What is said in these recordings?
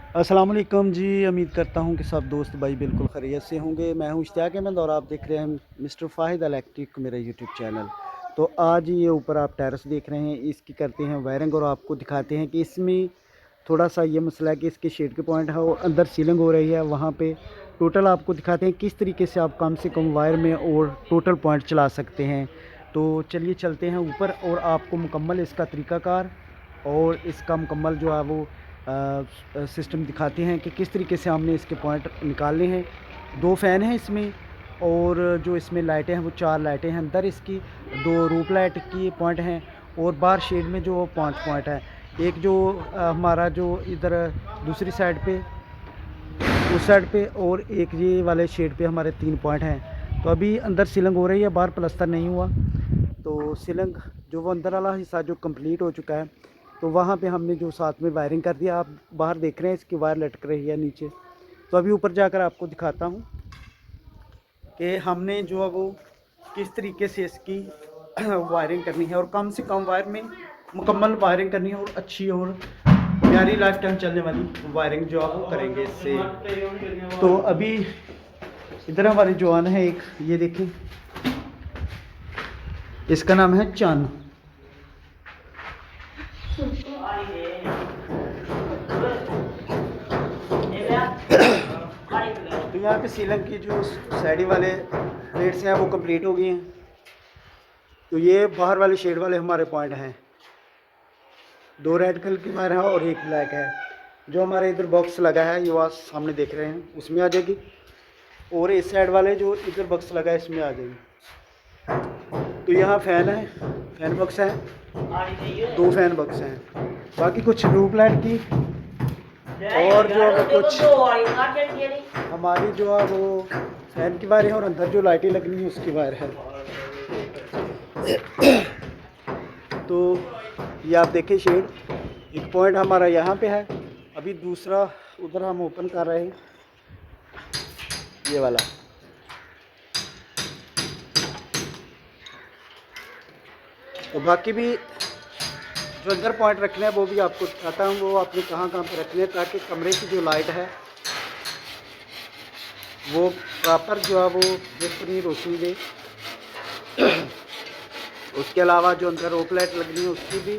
अस्सलाम वालेकुम जी। उम्मीद करता हूँ कि सब दोस्त भाई बिल्कुल खैरियत से होंगे। मैं हूँ इश्तियाक अहमद और आप देख रहे हैं मिस्टर फ़ाहिद इलेक्ट्रिक मेरा यूट्यूब चैनल। तो आज ये ऊपर आप टेरेस देख रहे हैं, इसकी करते हैं वायरिंग और आपको दिखाते हैं कि इसमें थोड़ा सा ये मसला है कि इसके शेड के पॉइंट है और अंदर सीलिंग हो रही है। वहाँ पे टोटल आपको दिखाते हैं किस तरीके से कम वायर में और टोटल पॉइंट चला सकते हैं। तो चलिए चलते हैं ऊपर और आपको मुकम्मल इसका तरीक़ाकार और इसका मुकम्मल जो है वो सिस्टम दिखाते हैं कि किस तरीके से हमने इसके पॉइंट निकालने हैं। 2 फ़ैन हैं इसमें और जो इसमें लाइटें हैं वो 4 लाइटें हैं अंदर इसकी, 2 रूप लाइट की पॉइंट हैं और बाहर शेड में जो 5 पॉइंट हैं। एक जो हमारा जो इधर दूसरी साइड पे, उस साइड पे और एक ये वाले शेड पे हमारे 3 पॉइंट हैं। तो अभी अंदर सीलिंग हो रही है, बाहर प्लस्तर नहीं हुआ। तो सीलिंग जो वो अंदर वाला हिस्सा जो कंप्लीट हो चुका है, तो वहाँ पे हमने जो साथ में वायरिंग कर दिया। आप बाहर देख रहे हैं इसकी वायर लटक रही है नीचे। तो अभी ऊपर जाकर आपको दिखाता हूँ कि हमने जो है वो किस तरीके से इसकी वायरिंग करनी है और कम से कम वायर में मुकम्मल वायरिंग करनी है और अच्छी और प्यारी लाइफ टाइम चलने वाली वायरिंग जो है वो करेंगे इससे। तो अभी इधर हमारे जवान है एक, ये देखें, इसका नाम है चांद। तो यहाँ पे सीलिंग की जो साइड वाले प्लेट्स हैं वो कंप्लीट हो गई हैं। तो ये बाहर वाले शेड वाले हमारे पॉइंट हैं, 2 रेड कलर की वायर है और एक ब्लैक है। जो हमारे इधर बॉक्स लगा है ये वहाँ सामने देख रहे हैं उसमें आ जाएगी और इस साइड वाले जो इधर बॉक्स लगा है इसमें आ जाएगी। तो यहाँ फ़ैन है, फ़ैन बॉक्स है, 2 फ़ैन बॉक्स हैं। बाकी कुछ रूप लाइट की और जो है वो कुछ हमारी जो है वो फैन की वायर है और अंदर जो लाइटें लगनी है उसकी वायर है। तो ये आप देखें शेड, एक पॉइंट हमारा यहाँ पे है। अभी दूसरा उधर हम ओपन कर रहे हैं, ये वाला। तो बाकी भी जो अंदर पॉइंट रखने हैं वो भी आपको दिखाता हूँ, वो आपने कहाँ कहाँ पे रखने हैं ताकि कमरे की जो लाइट है वो प्रॉपर जो है वो बेहतरीन रोशनी दे। उसके अलावा जो अंदर रोप लाइट लगनी है उसकी भी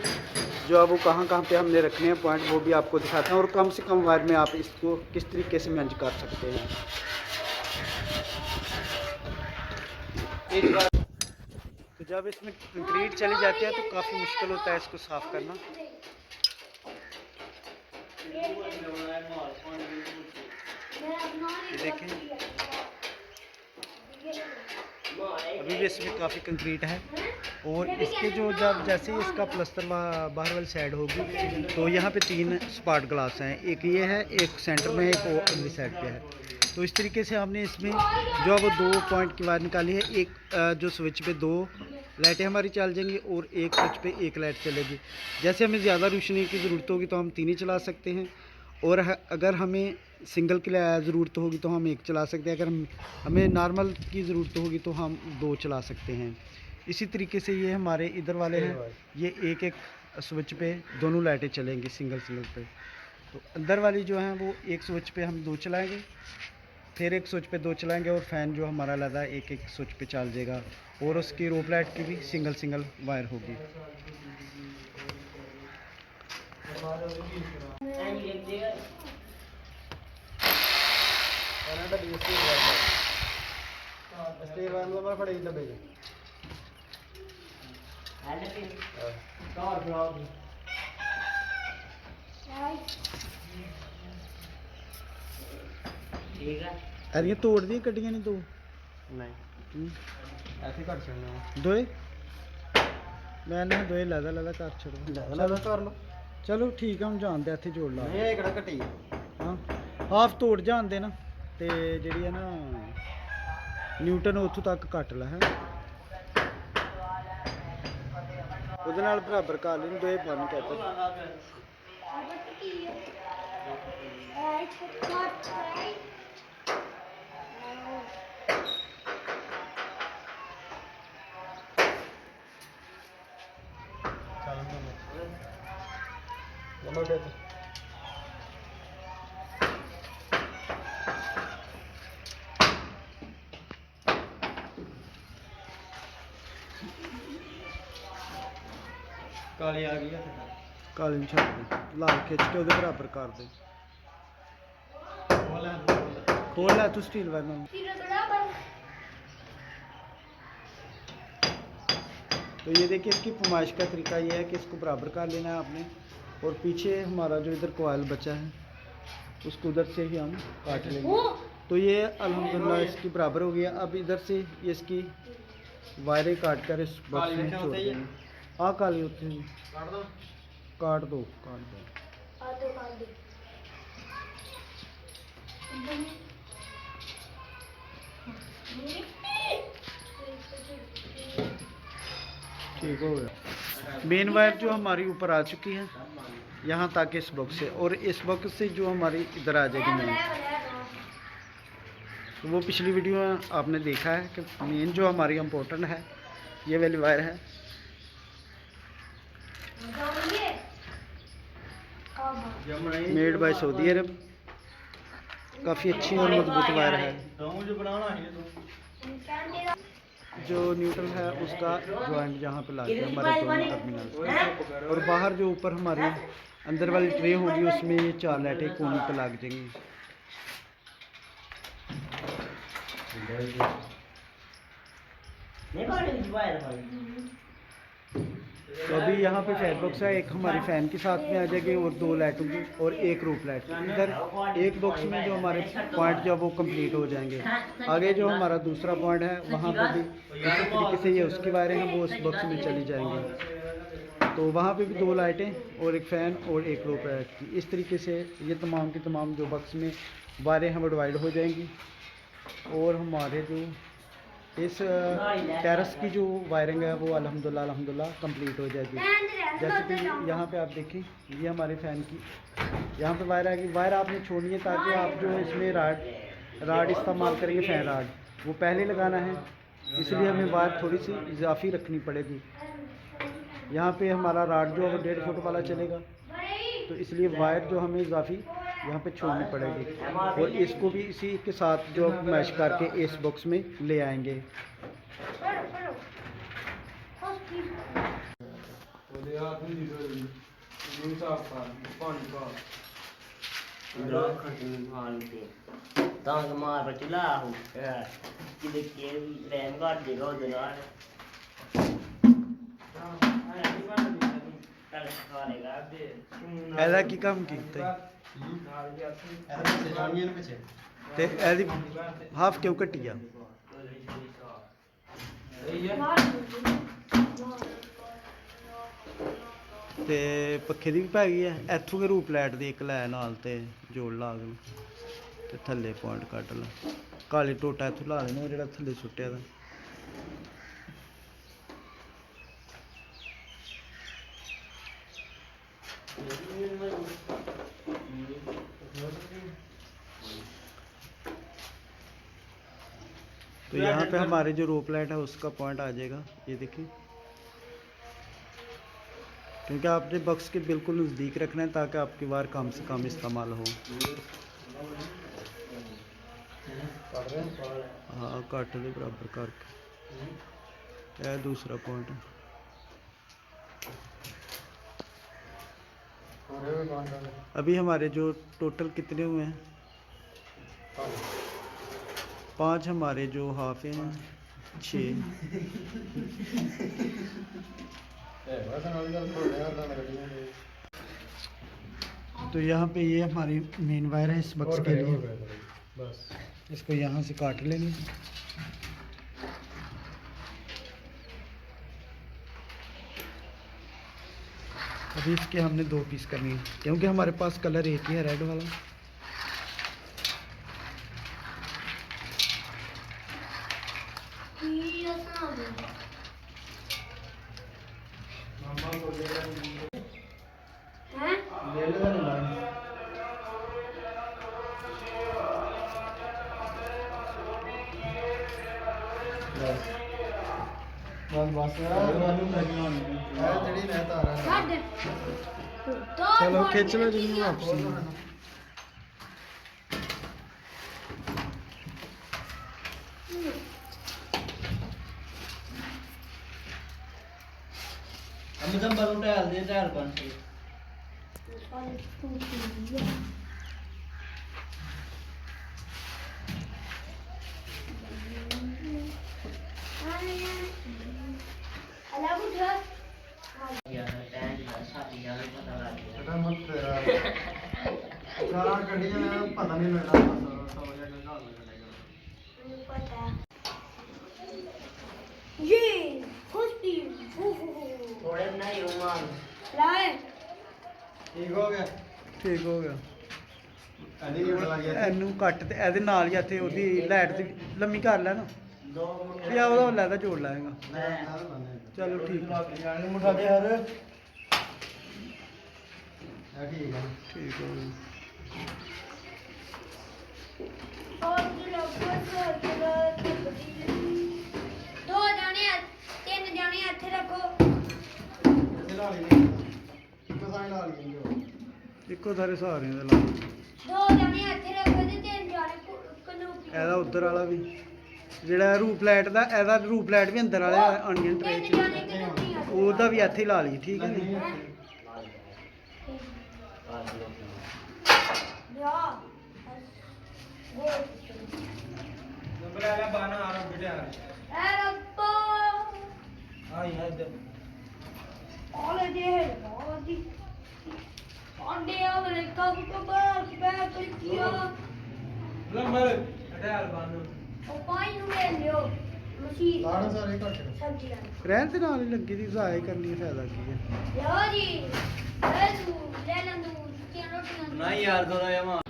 जो है वो कहाँ कहाँ पे हमने रखने हैं पॉइंट वो भी आपको दिखाते हैं और कम से कम वायर में आप इसको किस तरीके से मैनेज कर सकते हैं। एक बार तो जब इसमें कंक्रीट चली जाती है तो काफ़ी मुश्किल होता है इसको साफ़ करना। ये देखें, अभी भी इसमें काफ़ी कंक्रीट है और इसके जो जब जैसे ही इसका प्लस्तर बाहर वाली साइड होगी तो यहाँ पे 3 स्पार्ट ग्लास हैं, एक ये है, एक सेंटर में है, एक और अगली साइड पे है। तो इस तरीके से हमने इसमें जो है वो 2 पॉइंट की वायर निकाली है। एक जो स्विच पे 2 लाइटें हमारी चल जाएंगी और एक स्विच पे 1 लाइट चलेगी। जैसे हमें ज़्यादा रोशनी की ज़रूरत होगी तो हम 3 ही चला सकते हैं और अगर हमें सिंगल की ज़रूरत होगी तो हम 1 चला सकते हैं। अगर हमें नॉर्मल की ज़रूरत होगी तो हम 2 चला सकते हैं। इसी तरीके से ये हमारे इधर वाले हैं, ये एक एक स्विच पे दोनों लाइटें चलेंगी सिंगल सिंगल पे। तो अंदर वाली जो हैं वो एक स्विच पे हम 2 चलाएंगे, फिर एक स्विच पे 2 चलाएंगे और फ़ैन जो हमारा लगा एक एक स्विच पे चल जाएगा और उसकी रोप लाइट की भी सिंगल सिंगल वायर होगी। अरे तोड़ दी कटियां नहीं, 2 नहीं ऐसे कर सकते दोए, मैंने दोए लैदा लैदा कर छोड़ो। चलो ठीक है, हम जानते इत्थे जोड़ ला हाँ हाफ तोड़ जानते ना, तो जी है ना न्यूटन उतों तक कट ला है ਉਹਦੇ ਨਾਲ बराबर कर लें, दोए बन कहते काली आ गई है काली ਨੂੰ ਛੱਡ ਦੇ ਲਾਲ ਖਿੱਚ ਕੇ ਉਹਦੇ ਬਰਾਬਰ ਕਰ ਦੇ खोल ला तू स्टील वाला तो ये देखिए इसकी फरमाइश का तरीका ये है कि इसको बराबर कर लेना है आपने और पीछे हमारा जो इधर कोयल बचा है उसको उधर से ही हम काट लेंगे। तो ये अल्हम्दुलिल्लाह इसकी बराबर हो गया। अब इधर से ये इसकी वायरें काट कर इस बॉक्स में छोड़ देंगे। हाँ काली होती है, काट दो काट दो। ठीक हो गया। मेन वायर जो हमारी ऊपर आ चुकी है यहाँ तक इस बॉक्स से, और इस बॉक्स से जो हमारी इधर आ जाएगी मेन। तो वो पिछली वीडियो में आपने देखा है कि मेन जो हमारी इम्पोर्टेंट है ये वाली वायर है। मेड बाय सऊदी अरब, काफ़ी अच्छी और मजबूत वायर है। जो न्यूट्रल है उसका जॉइंट यहाँ पे लग गया हमारे दोनों टर्मिनल, और बाहर जो ऊपर हमारी अंदर वाली ट्रे होगी उसमें ये 4 लाइटें कोने पे लग जाएंगी। तो अभी यहाँ पे फैन बॉक्स है, एक हमारी फ़ैन के साथ में आ जाएगी और 2 लाइटों की और एक रूफ लाइट। इधर एक बॉक्स में जो हमारे पॉइंट जो वो कंप्लीट हो जाएंगे। आगे जो हमारा दूसरा पॉइंट है वहाँ पर भी इसी तरीके से ये उसकी वायरें हैं वो उस बॉक्स में चली जाएंगी। तो वहाँ पे भी 2 लाइटें और एक फ़ैन और एक रूफ लाइट की। इस तरीके से ये तमाम की तमाम जो बॉक्स में वायरें हैं वो डिवाइड हो जाएंगी। और हमारे जो इस टेरेस की जो वायरिंग है वो अल्हम्दुलिल्लाह कंप्लीट हो जाएगी। जैसे कि यहाँ पे आप देखें ये हमारे फ़ैन की यहाँ पे वायर आएगी। वायर आपने छोड़नी है ताकि आप जो इसमें राड इस्तेमाल करेंगे फ़ैन राड वो पहले लगाना है, इसलिए हमें वायर थोड़ी सी इजाफी रखनी पड़ेगी। यहाँ पे हमारा राड जो है 1.5 फुट वाला चलेगा, तो इसलिए वायर जो हमें इजाफी यहाँ पे छोड़नी पड़ेगी। और इसको भी इसी के साथ जो मैश करके इस बॉक्स में ले आएंगे। ऐला की काम कीता ते ऐली हाफ क्यों कटिया ते पक्खे दी भी पै गई है। इत्थों के रूप लाइट दी एक लै नाल ते जोड़ ला ते थल्ले पॉइंट कट ला काले टोटा इत्थों ला देना जेह्ड़ा थल्ले सुट्टेआ दा। तो यहाँ पे हमारे जो रोप लाइट है उसका पॉइंट आ जाएगा, ये देखिए। क्योंकि आपने बॉक्स के बिल्कुल नज़दीक रखना है ताकि आपकी वायर कम से कम इस्तेमाल हो। हाँ कट दे बराबर करके। यह दूसरा पॉइंट है। अभी हमारे जो टोटल कितने हुए हैं 5 हमारे जो हाफ हैं 6। तो यहाँ पे ये हमारी मेन वायर है इस बक्स के लिए, बस इसको यहाँ से काट लेंगे। अभी इसके हमने 2 पीस करनी है क्योंकि हमारे पास कलर एक ही है रेड वाला। चलो खिंच लो जी वापसी। ਮਦੰਬਰ ਨੂੰ ਢਾਲ ਦੇ ਢਾਲ ਬਣ ਕੇ ਸਾਰਾ ਗੱਡੀਆਂ ਦਾ ਪਤਾ ਨਹੀਂ ਲੱਗਦਾ ਸੌ ਜਾ ਕੇ ਘਰ ਲੱਗਣਾ ये खुशी ਥੋੜੇ ਨਹੀਂ ਉਮਾਨ लाए ਠੀਕ ਹੋ ਗਿਆ ਇਹਦੀ ਕੀ ਲੱਗ ਗਿਆ ਇਹਨੂੰ ਕੱਟ ਤੇ ਇਹਦੇ ਨਾਲ ਹੀ ਇੱਥੇ ਉਹਦੀ ਲਾਈਟ ਦੀ ਲੰਮੀ ਕਰ ਲੈ ਨਾ ਦੋ ਮੁੰਡੇ ਜਾਂ ਉਹਦਾ ਲੈਦਾ ਜੋੜ ਲਾਏਗਾ ਚਲੋ ਠੀਕ ਮੁੰਡਾ ਦੇ ਹਰ ਠੀਕ ਹੈ ਠੀਕ ਹੋ ਗਿਆ और दो जाने तीन जाने इत्थे रखो ਇੱਕੋ ਸਾਰੇ ਸਾਰਿਆਂ ਦਾ ਲਾ दो जाने इत्थे रखो ते तीन जाने कनूपी ਇਹਦਾ ਉਧਰ ਵਾਲਾ ਵੀ ਜਿਹੜਾ ਰੂਪ ਲਾਈਟ ਦਾ ਇਹਦਾ ਰੂਪ ਲਾਈਟ ਵੀ ਅੰਦਰ ਵਾਲੇ ਅਣਗਿਣ ਟ੍ਰੇ तीन जाने कनूपी ਉਹਦਾ ਵੀ ਇੱਥੇ ਹੀ ਲਾ ਲਈ ਠੀਕ ਹੈ ਜੀ या ਨੰਬਰ ਆ ਗਿਆ 12 ਆ ਰਹਾ ਬਿਟਾ ए रब्बा ਹਾਂ ਯਾਰ ऑल दे बहुत ही आंडे वाले कब कब बैठ किया ਨੰਬਰ ਢਾਲ ਬਣ ओ पानी नु ले लियो मशीन ਸਾਰੇ ਘੱਟ सब्जी ਰਹਿਣ ਤੇ ਨਾਲ ਹੀ ਲੱਗੀ ਦੀ ਜ਼ਾਇਆ ਕਰਨੀ ਫਾਇਦਾ ਕੀ ਹੈ लो जी ले तू ले लंदू क्या रोटियां ਨਹੀਂ ਯਾਰ ਥੋੜਾ ਜਿਹਾ ਮਾਰ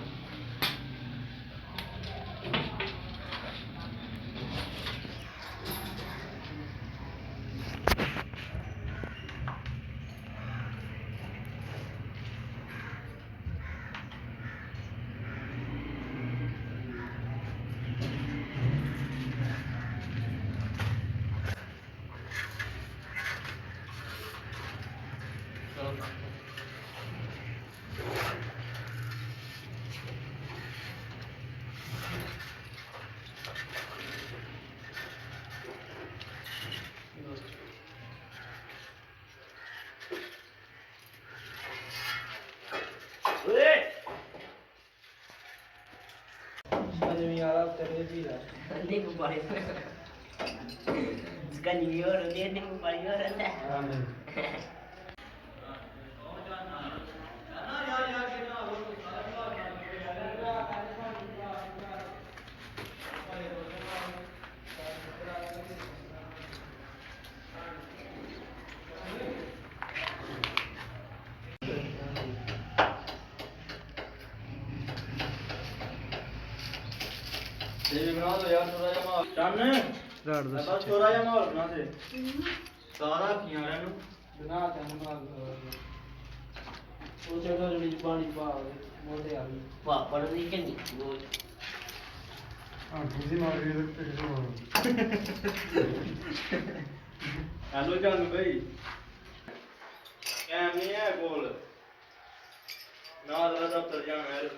Hindi mo pa rin. Ganyan, hindi mo pa rin. ਇਹ ਬਣਾ ਦੋ ਯਾਰ ਥੋੜਾ ਜਿਹਾ ਮਾਹੌਲ ਚੰਨ ਰਾੜ ਦਾ ਬਸ ਥੋੜਾ ਜਿਹਾ ਮਾਹੌਲ ਬਣਾ ਦੇ ਸਾਰਾ ਖੀਆਂ ਰਹਿਣ ਨੂੰ ਬਣਾ ਚੰਨ ਬਣਾ ਉਹ ਜਿਹੜਾ ਜਿਹੜੀ ਪਾਣੀ ਪਾ ਮੋਢੇ ਆ ਗਈ ਪਾਪੜ ਦੀ ਚੰਗੀ ਬੋਲ ਹਾਂ ਤੁਸੀਂ ਮਾਰ ਵੀ ਤੇ ਕਿਸੇ ਮਾਰ ਹੈਲੋ ਚੰਨ ਭਾਈ ਕੈਮ ਨਹੀਂ ਹੈ ਕੋਲ ਨਾਲ ਦਾ ਦਫ਼ਤਰ ਜਾਣਾ ਹੈ